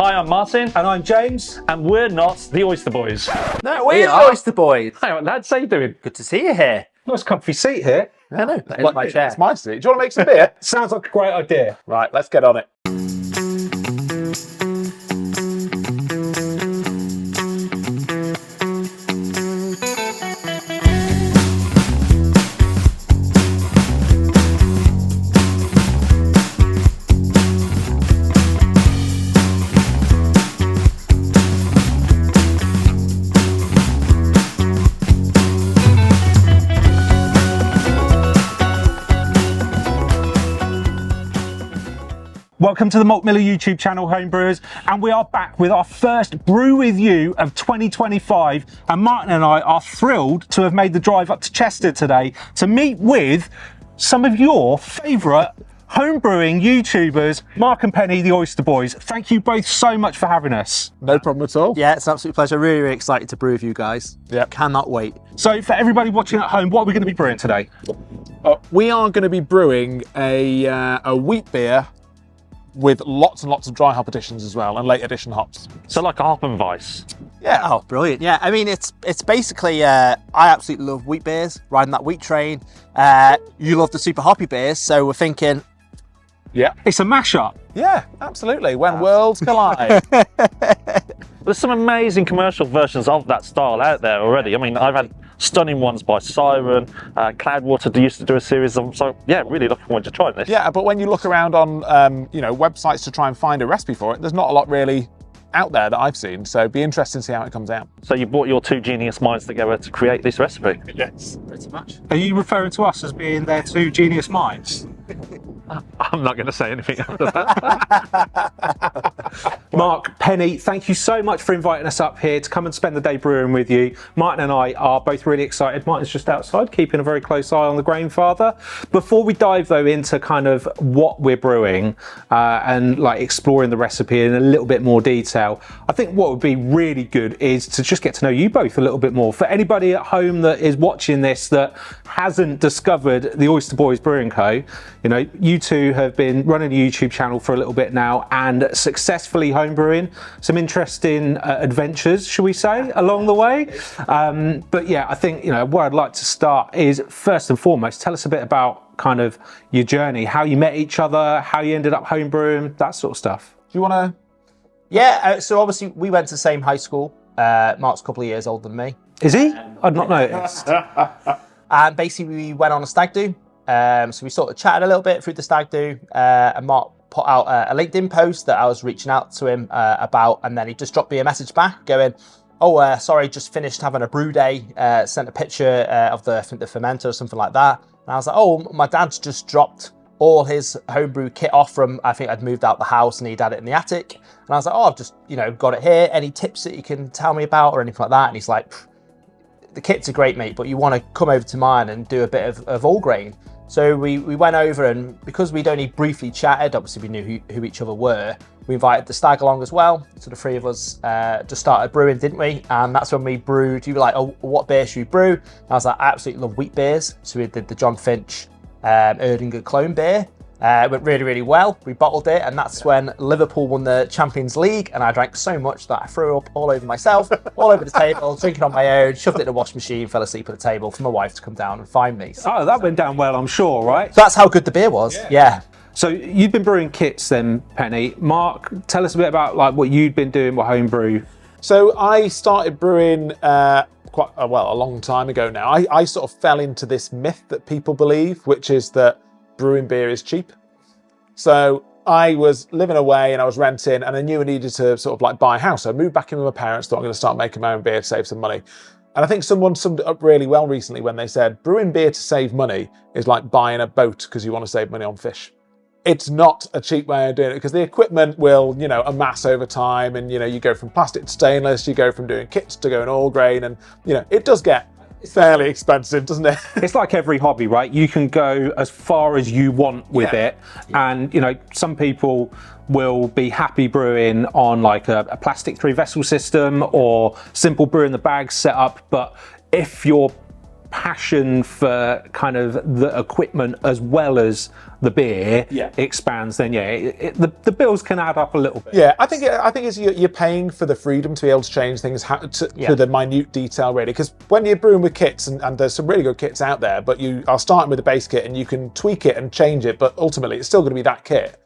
Hi, I'm Martin. And I'm James. And we're not the Oyster Boys. No, we're the Oyster Boys. Hi, lads, how you doing? Good to see you here. Nice comfy seat here. I know, that is my chair. It's my seat. Do you want to make some beer? Sounds like a great idea. Right, let's get on it. Welcome to the Malt Miller YouTube channel, Homebrewers, and we are back with our first Brew With You of 2025. And Martin and I are thrilled to have made the drive up to Chester today to meet with some of your favourite homebrewing YouTubers, Mark and Penny, the Oyster Boys. Thank you both so much for having us. No problem at all. Yeah, it's an absolute pleasure. Really, really excited to brew with you guys. Yeah. Cannot wait. So for everybody watching at home, what are we going to be brewing today? We are going to be brewing a wheat beer with lots and lots of dry hop additions as well, and late addition hops. So like a Hopfenweizen. Yeah. Oh, brilliant. Yeah, I mean, it's basically, I absolutely love wheat beers, riding that wheat train. You love the super hoppy beers, so we're thinking... Yeah. It's a mashup. Yeah, absolutely. When worlds collide. There's some amazing commercial versions of that style out there already. I mean, I've had stunning ones by Siren, Cloudwater used to do a series of them, so yeah, really looking forward to trying this. Yeah, but when you look around on websites to try and find a recipe for it, there's not a lot really out there that I've seen, so it'd be interesting to see how it comes out. So you brought your two genius minds together to create this recipe? Yes. Pretty much. Are you referring to us as being their two genius minds? I'm not going to say anything after that. Mark, Penny, thank you so much for inviting us up here to come and spend the day brewing with you. Martin and I are both really excited. Martin's just outside, keeping a very close eye on the Grainfather. Before we dive though into kind of what we're brewing and like exploring the recipe in a little bit more detail, I think what would be really good is to just get to know you both a little bit more. For anybody at home that is watching this that hasn't discovered the Oyster Boys Brewing Co., you know, you two have been running a YouTube channel for a little bit now and successfully homebrewing. Some interesting adventures, shall we say, along the way. But yeah, I think, you know, where I'd like to start is first and foremost, tell us a bit about kind of your journey, how you met each other, how you ended up homebrewing, that sort of stuff. Do you want to... Yeah, so obviously we went to the same high school. Mark's a couple of years older than me. Is he? I'd not noticed. And basically we went on a stag do. So we sort of chatted a little bit through the stag do, and Mark put out a LinkedIn post that I was reaching out to him about, and then he just dropped me a message back going, oh, sorry, just finished having a brew day, sent a picture of the fermenter or something like that. And I was like, oh, my dad's just dropped all his homebrew kit off from, I think I'd moved out the house and he'd had it in the attic. And I was like, oh, I've just, got it here. Any tips that you can tell me about or anything like that? And he's like, the kits are great, mate, but you want to come over to mine and do a bit of all grain. So we went over, and because we'd only briefly chatted, obviously we knew who each other were, we invited the stag along as well. So the three of us just started brewing, didn't we? And that's when we brewed. You were like, oh, what beer should we brew? And I was like, I absolutely love wheat beers. So we did the John Finch Erdinger clone beer. It went really, really well. We bottled it, and that's when Liverpool won the Champions League, and I drank so much that I threw up all over myself, all over the table, drinking on my own, shoved it in the washing machine, fell asleep at the table for my wife to come down and find me. Oh, that went down well, I'm sure, right? So that's how good the beer was, yeah. So you've been brewing kits then, Penny. Mark, tell us a bit about like what you'd been doing with homebrew. So I started brewing a long time ago now. I sort of fell into this myth that people believe, which is that brewing beer is cheap. So I was living away and I was renting, and I knew I needed to sort of like buy a house. So I moved back in with my parents, thought I'm going to start making my own beer to save some money. And I think someone summed it up really well recently when they said brewing beer to save money is like buying a boat because you want to save money on fish. It's not a cheap way of doing it because the equipment will, amass over time, and, you go from plastic to stainless, you go from doing kits to going all grain, and, it does get fairly expensive, doesn't it? It's like every hobby, right? You can go as far as you want with it. And, some people will be happy brewing on like a plastic 3-vessel system or simple brew in the bag setup. But if you're passion for kind of the equipment as well as the beer expands, then the bills can add up a little bit. Yeah, I think it's you're paying for the freedom to be able to change things to the minute detail, really. Because when you're brewing with kits, and there's some really good kits out there, but you are starting with a base kit and you can tweak it and change it, but ultimately it's still going to be that kit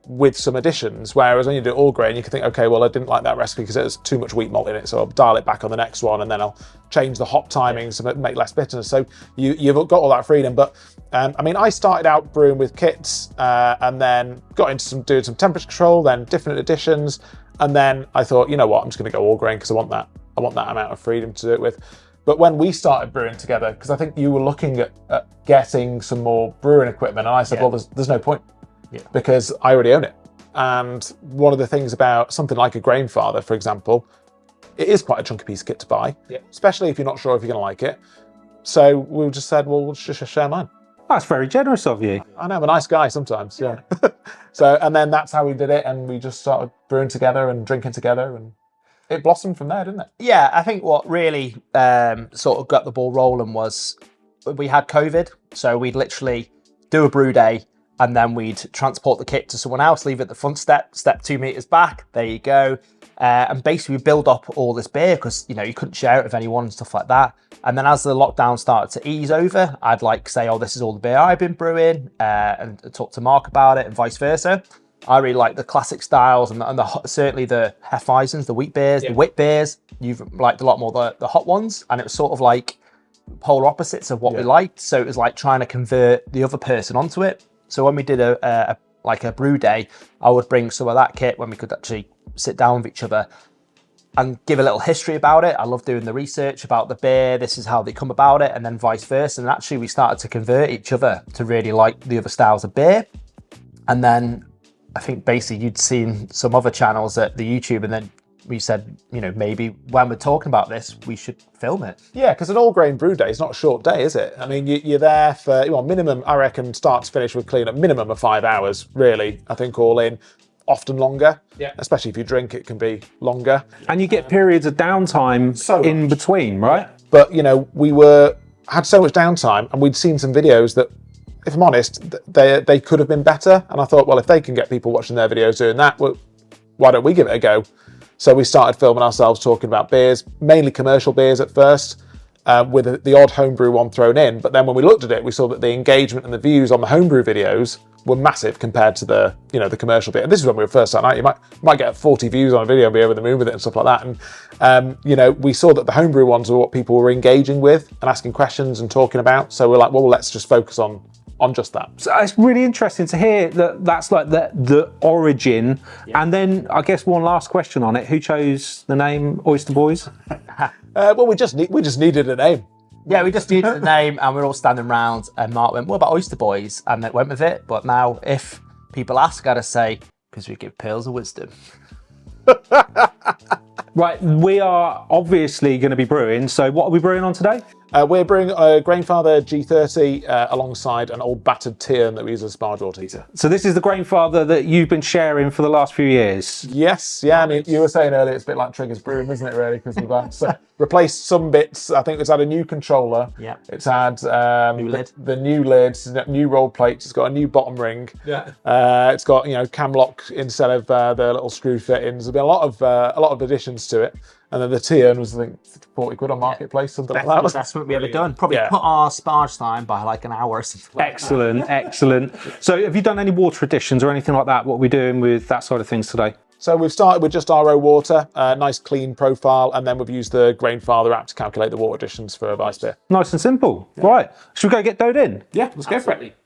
with some additions. Whereas when you do all grain, you can think, okay, well, I didn't like that recipe because there's too much wheat malt in it, so I'll dial it back on the next one, and then I'll change the hop timings to make less bitterness. So you've got all that freedom. But I mean, I started out brewing with kits, and then got into doing some temperature control, then different additions, and then I thought, you know what, I'm just going to go all grain because I want that amount of freedom to do it with. But when we started brewing together, because I think you were looking at getting some more brewing equipment, and I said, well, there's no point. Because I already own it. And one of the things about something like a Grainfather, for example, it is quite a chunky piece of kit to buy, especially if you're not sure if you're going to like it. So we just said, well, we'll just share mine. That's very generous of you. I know, I'm a nice guy sometimes, So, and then that's how we did it, and we just started brewing together and drinking together, and it blossomed from there, didn't it? Yeah, I think what really sort of got the ball rolling was we had COVID, so we'd literally do a brew day, and then we'd transport the kit to someone else, leave it at the front step 2 meters back. There you go. And basically we build up all this beer because, you couldn't share it with anyone and stuff like that. And then as the lockdown started to ease over, I'd say, oh, this is all the beer I've been brewing, and talk to Mark about it and vice versa. I really like the classic styles and certainly the Hopfenweizens, the wheat beers, the wit beers. You've liked a lot more the hot ones. And it was sort of like polar opposites of what we liked. So it was like trying to convert the other person onto it. So when we did a brew day, I would bring some of that kit when we could actually sit down with each other and give a little history about it. I love doing the research about the beer. This is how they come about it, and then vice versa. And actually we started to convert each other to really like the other styles of beer. And then I think basically you'd seen some other channels at the YouTube, and then we said, maybe when we're talking about this, we should film it. Yeah, because an all-grain brew day is not a short day, is it? I mean, you're there for, minimum, I reckon, start to finish with clean up, minimum of 5 hours, really, I think, all in. Often longer, especially if you drink, it can be longer. And you get periods of downtime in between, right? But, we had so much downtime, and we'd seen some videos that, if I'm honest, they could have been better. And I thought, well, if they can get people watching their videos doing that, well, why don't we give it a go? So we started filming ourselves talking about beers, mainly commercial beers at first, with the odd homebrew one thrown in. But then when we looked at it, we saw that the engagement and the views on the homebrew videos were massive compared to the commercial beer. And this is when we were first starting out. You might get 40 views on a video and be over the moon with it and stuff like that. And we saw that the homebrew ones were what people were engaging with and asking questions and talking about. So we're like, well, let's just focus on just that. So it's really interesting to hear that's like the origin. And then I guess one last question on it. Who chose the name Oyster Boys? Well, we just needed a name. Yeah, we just needed a name, and we're all standing around, and Mark went, what about Oyster Boys? And it went with it. But now if people ask, I gotta say, because we give pearls of wisdom. Right, we are obviously going to be brewing. So what are we brewing on today? We're brewing a Grainfather G30 alongside an old battered Tiern that we use as a spa draw teaser. So this is the Grainfather that you've been sharing for the last few years? Yes, yeah. I mean, you were saying earlier it's a bit like Trigger's Brewing, isn't it, really? Because we've replaced some bits. I think it's had a new controller. Yeah. It's had new lid. The new lids, new roll plates. It's got a new bottom ring. Yeah. It's got cam lock instead of the little screw fittings. There's been a lot of additions to it. And then the Tiern was, I think, 40 quid on Marketplace, something like that. That's what we ever done. Probably put our sparge time by like an hour or something. Excellent. So have you done any water additions or anything like that? What are we doing with that side of things today? So we've started with just RO water, nice clean profile, and then we've used the Grainfather app to calculate the water additions for a Weiss beer. Nice and simple. Yeah. Right. Should we go get doughed in? Yeah, let's go for it.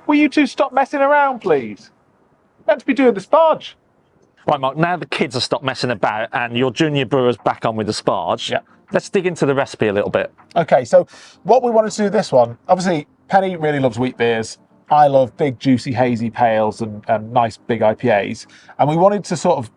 will you two stop messing around, please? Meant to be doing the sparge. Right, Mark, now the kids have stopped messing about and your junior brewer's back on with the sparge. Yeah. Let's dig into the recipe a little bit. Okay, so what we wanted to do with this one, obviously Penny really loves wheat beers. I love big, juicy, hazy pales and nice big IPAs. And we wanted to sort of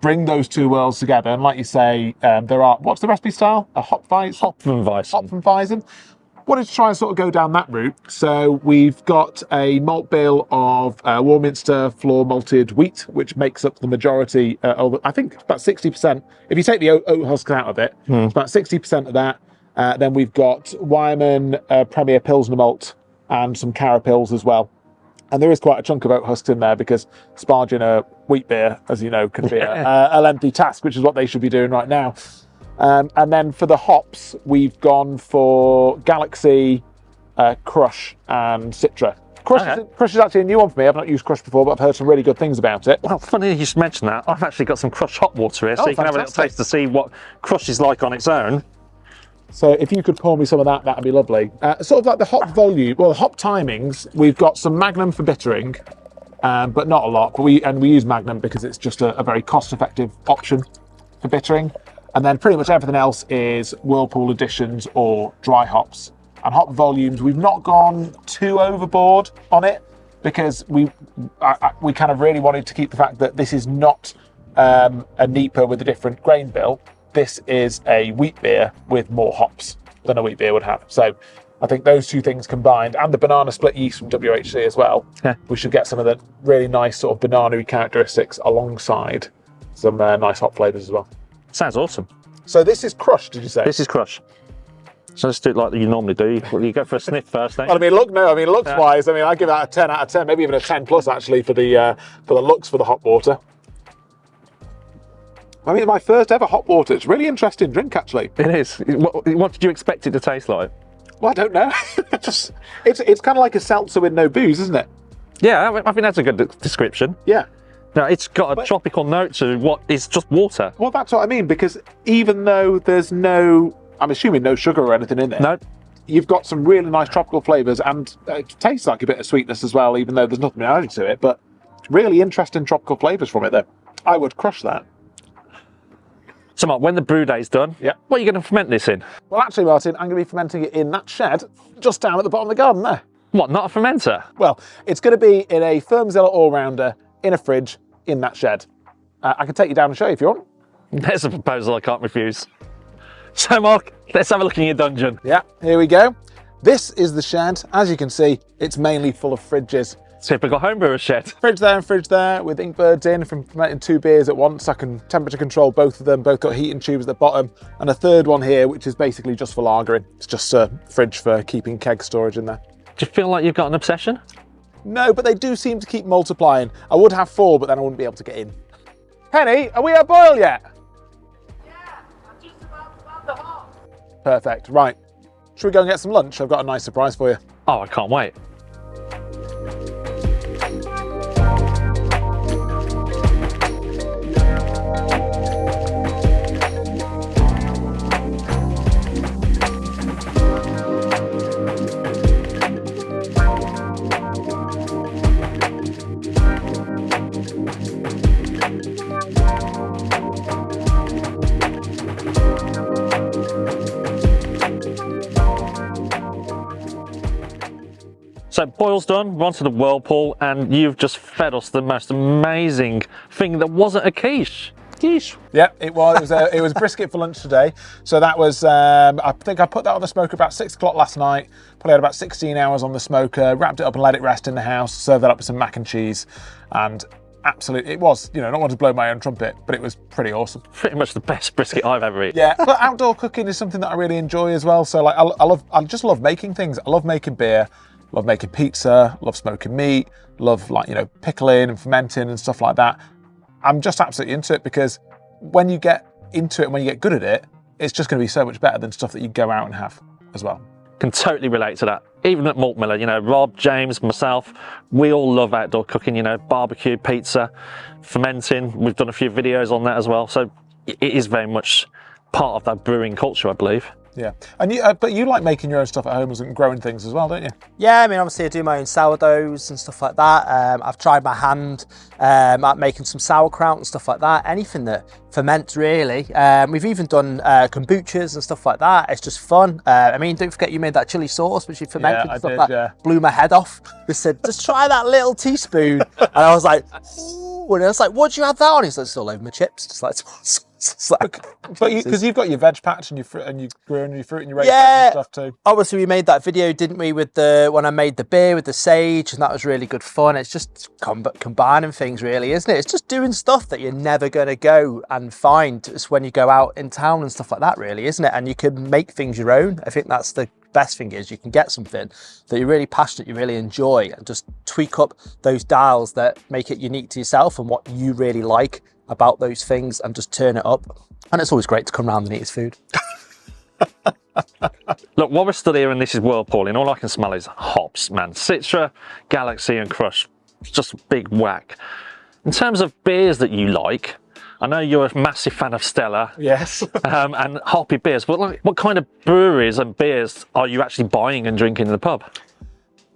bring those two worlds together. And like you say, there are, what's the recipe style? A Hopfenweizen? Hopfenweizen. Wanted to try and sort of go down that route. So we've got a malt bill of Warminster floor malted wheat, which makes up the majority of, I think, about 60%. If you take the oat husk out of it, it's about 60% of that. Then we've got Wyman Premier Pilsner malt and some Carapils as well. And there is quite a chunk of oat husks in there because sparging a wheat beer, as you know, can be a lengthy task, which is what they should be doing right now. And then for the hops, we've gone for Galaxy, Krush, and Citra. Krush is actually a new one for me. I've not used Krush before, but I've heard some really good things about it. Well, funny you should mention that. I've actually got some Krush hot water here, so you can have a little taste to see what Krush is like on its own. So if you could pour me some of that, that'd be lovely. Sort of like the hop volume, well, the hop timings, we've got some Magnum for bittering, but not a lot. But we use Magnum because it's just a very cost-effective option for bittering. And then pretty much everything else is Whirlpool additions or dry hops. And hop volumes, we've not gone too overboard on it because we kind of really wanted to keep the fact that this is not a NEPA with a different grain bill. This is a wheat beer with more hops than a wheat beer would have. So I think those two things combined, and the banana split yeast from WHC as well, we should get some of the really nice sort of banana-y characteristics alongside some nice hop flavours as well. Sounds awesome. So this is Krush, did you say? This is Krush. So let's do it like you normally do. You go for a sniff first, don't you? Well, I mean, looks-wise, I give that a 10 out of 10, maybe even a 10 plus actually for the looks for the hop water. I mean, my first ever hop water. It's a really interesting drink, actually. It is. What did you expect it to taste like? Well, I don't know. It's kind of like a seltzer with no booze, isn't it? Yeah, I think that's a good description. Yeah. Now, it's got a tropical note to what is just water. Well, that's what I mean, because even though there's no, I'm assuming no sugar or anything in it. No. You've got some really nice tropical flavours and it tastes like a bit of sweetness as well, even though there's nothing added to it. But really interesting tropical flavours from it, though. I would crush that. So, Mark, when the brew day's done, yeah, what are you going to ferment this in? Well, actually, Martin, I'm going to be fermenting it in that shed just down at the bottom of the garden there. What, not a fermenter? Well, it's going to be in a Firmzilla all-rounder, in a fridge, in that shed. I can take you down and show you if you want. There's a proposal I can't refuse. So, Mark, let's have a look in your dungeon. Yeah, here we go. This is the shed. As you can see, it's mainly full of fridges. Typical homebrewer shed. Fridge there with Inkbirds in from fermenting 2 beers at once. I can temperature control both of them. Both got heating tubes at the bottom. And a third one here, which is basically just for lagering. It's just a fridge for keeping keg storage in there. Do you feel like you've got an obsession? No, but they do seem to keep multiplying. I would have 4, but then I wouldn't be able to get in. Penny, are we at boil yet? Yeah, I'm just about to add the hop. Perfect, right. Should we go and get some lunch? I've got a nice surprise for you. Oh, I can't wait. So boil's done, we're onto the whirlpool, and you've just fed us the most amazing thing that wasn't a quiche. Quiche. Yeah, it was. It was brisket for lunch today. So that was, I think I put that on the smoker about 6 o'clock last night. Probably had about 16 hours on the smoker, wrapped it up and let it rest in the house, served that up with some mac and cheese, and absolutely, it was, not wanting to blow my own trumpet, but it was pretty awesome. Pretty much the best brisket I've ever eaten. Yeah, but outdoor cooking is something that I really enjoy as well. So like, I just love making things. I love making beer. Love making pizza, love smoking meat, love pickling and fermenting and stuff like that. I'm just absolutely into it because when you get into it and when you get good at it, it's just going to be so much better than stuff that you go out and have as well. Can totally relate to that. Even at Malt Miller, Rob, James, myself, we all love outdoor cooking, barbecue, pizza, fermenting. We've done a few videos on that as well. So it is very much part of that brewing culture, I believe. Yeah, and but you like making your own stuff at home and growing things as well, don't you? Yeah, I mean, obviously I do my own sourdoughs and stuff like that. I've tried my hand at making some sauerkraut and stuff like that. Anything that ferments, really. We've even done kombuchas and stuff like that. It's just fun. I mean, don't forget you made that chili sauce, which you fermented and stuff that blew my head off. We said, just try that little teaspoon. And I was like, ooh, and I was like, what'd you have that on? He's like, it's all over my chips. Just like, it's like, but because you've got your veg patch and your fruit and your fruit and your raisins yeah, and stuff too. Obviously, we made that video, didn't we, with when I made the beer with the sage, and that was really good fun. It's just combining things, really, isn't it? It's just doing stuff that you're never going to go and find. It's when you go out in town and stuff like that, really, isn't it? And you can make things your own. I think that's the best thing is you can get something that you're really passionate, you really enjoy, and just tweak up those dials that make it unique to yourself and what you really like about those things, and just turn it up. And it's always great to come around and eat his food. Look, while we're stood here and this is whirlpooling, all I can smell is hops, man. Citra, Galaxy and Krush, it's just a big whack. In terms of beers that you like, I know you're a massive fan of Stella. Yes. And hoppy beers, but like, what kind of breweries and beers are you actually buying and drinking in the pub?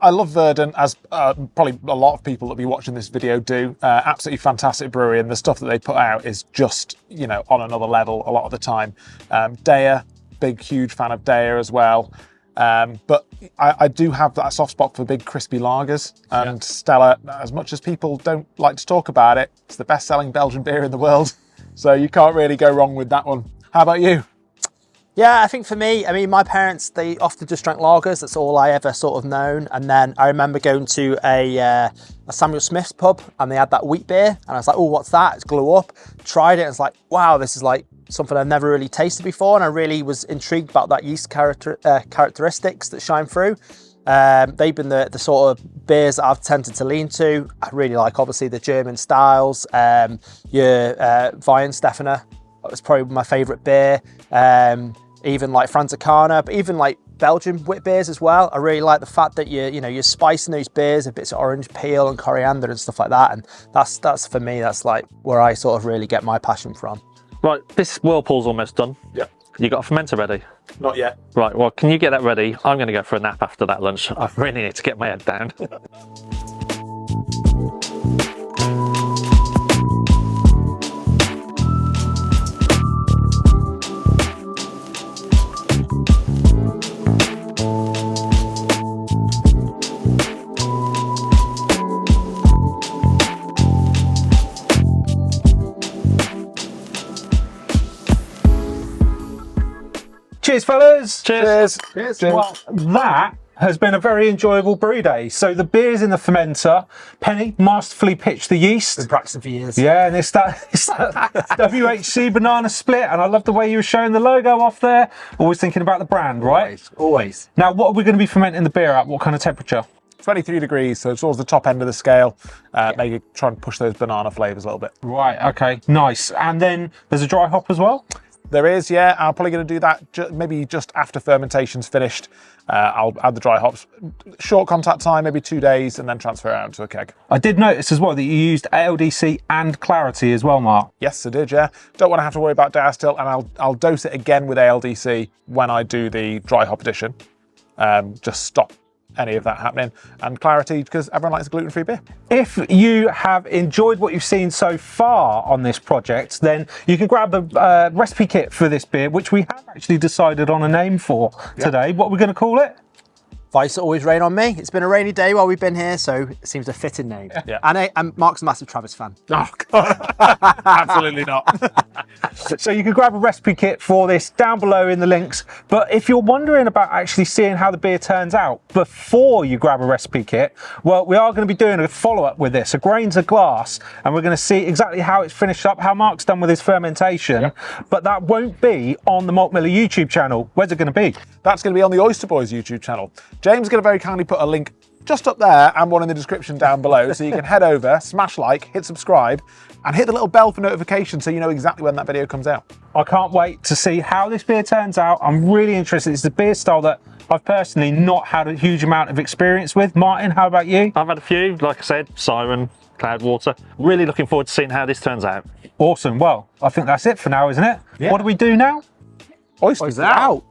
I love Verdant, as probably a lot of people that be watching this video do. Absolutely fantastic brewery, and the stuff that they put out is just, you know, on another level a lot of the time. Daya, big, huge fan of Daya as well. But I do have that soft spot for big, crispy lagers. And Stella, as much as people don't like to talk about it, it's the best-selling Belgian beer in the world. So you can't really go wrong with that one. How about you? Yeah, I think for me, I mean, my parents, they often just drank lagers. That's all I ever sort of known. And then I remember going to a Samuel Smith's pub, and they had that wheat beer. And I was like, oh, what's that? It's Glow Up. Tried it, and it's like, wow, this is like something I've never really tasted before. And I really was intrigued about that yeast characteristics that shine through. They've been the sort of beers that I've tended to lean to. I really like, obviously, the German styles. Your Weihenstephaner, that was probably my favourite beer. Even like Franzicana, but even like Belgian wit beers as well. I really like the fact that you're spicing those beers with bits of orange peel and coriander and stuff like that. And that's for me, that's like where I sort of really get my passion from. Right, this whirlpool's almost done. Yeah. You got a fermenter ready? Not yet. Right, well, can you get that ready? I'm going to go for a nap after that lunch. I really need to get my head down. Cheers, fellas. Cheers. Cheers. Well, that has been a very enjoyable brew day. So the beer's in the fermenter. Penny masterfully pitched the yeast. Been practicing for years. Yeah, and it's that WHC banana split, and I love the way you were showing the logo off there. Always thinking about the brand, right? Always. Now, what are we going to be fermenting the beer at? What kind of temperature? 23 degrees, so it's towards the top end of the scale. Maybe try and push those banana flavours a little bit. Right, okay, nice. And then there's a dry hop as well? There is, yeah. I'm probably going to do that maybe just after fermentation's finished. I'll add the dry hops. Short contact time, maybe 2 days, and then transfer it out to a keg. I did notice as well that you used ALDC and Clarity as well, Mark. Yes, I did, yeah. Don't want to have to worry about diastill, and I'll dose it again with ALDC when I do the dry hop addition. Just stop any of that happening. And Clarity, because everyone likes a gluten-free beer. If you have enjoyed what you've seen so far on this project, then you can grab the recipe kit for this beer, which we have actually decided on a name for today. What we're going to call it? Vice always rain on me. It's been a rainy day while we've been here, so it seems a fitting name. Yeah. And Mark's a massive Travis fan. Oh, God. Absolutely not. So you can grab a recipe kit for this down below in the links. But if you're wondering about actually seeing how the beer turns out before you grab a recipe kit, well, we are going to be doing a follow-up with this, a grains of glass, and we're going to see exactly how it's finished up, how Mark's done with his fermentation. Yep. But that won't be on the Malt Miller YouTube channel. Where's it going to be? That's going to be on the Oyster Boys YouTube channel. James is going to very kindly put a link just up there and one in the description down below, so you can head over, smash like, hit subscribe, and hit the little bell for notifications so you know exactly when that video comes out. I can't wait to see how this beer turns out. I'm really interested. It's a beer style that I've personally not had a huge amount of experience with. Martin, how about you? I've had a few, like I said, Siren, Cloudwater. Really looking forward to seeing how this turns out. Awesome. Well, I think that's it for now, isn't it? Yeah. What do we do now? Oysters out.